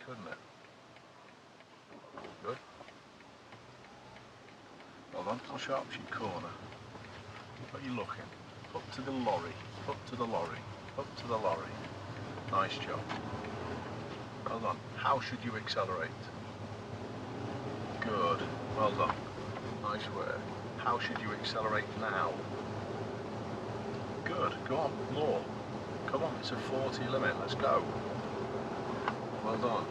couldn't it? Good. Hold on, I'll show up to your corner. What are you looking? Up to the lorry, up to the lorry, up to the lorry. Nice job. Hold on, how should you accelerate? Good, well done. Nice work. How should you accelerate now? Good, go on, more. Come on, it's a 40 limit, let's go. Well done.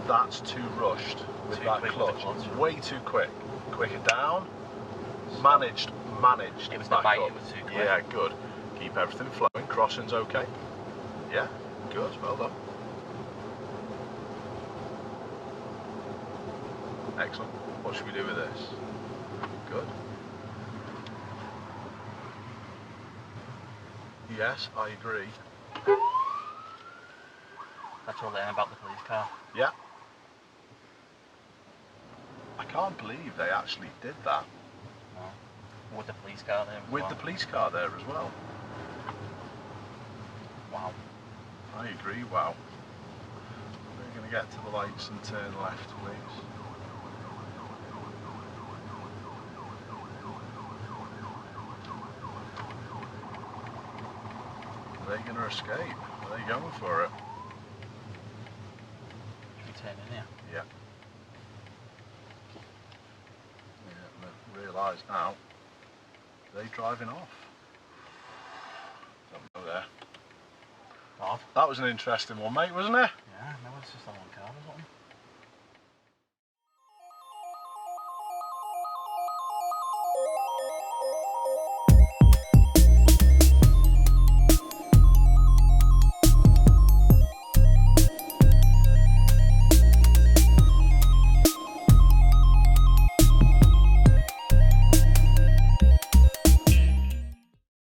That's too rushed with that clutch. Way too quick. Quicker down. Managed. It was back the bite, up. it was too quick. Yeah, good. Keep everything flowing. Crossing's okay. Yeah, good, well done. Excellent. What should we do with this? Good. Yes, I agree. That's all then about the police car. Yeah. I can't believe they actually did that. No. With the police car there as With well. the police car there as well. Wow. I agree, wow. We're going to get to the lights and turn left, please. Are they going to escape? Are they going for it? Should we turn in here? Yeah. Yeah, I realise now, are they driving off? Don't know there. Off. That was an interesting one, mate, wasn't it? Yeah, no, it's just a long car or something.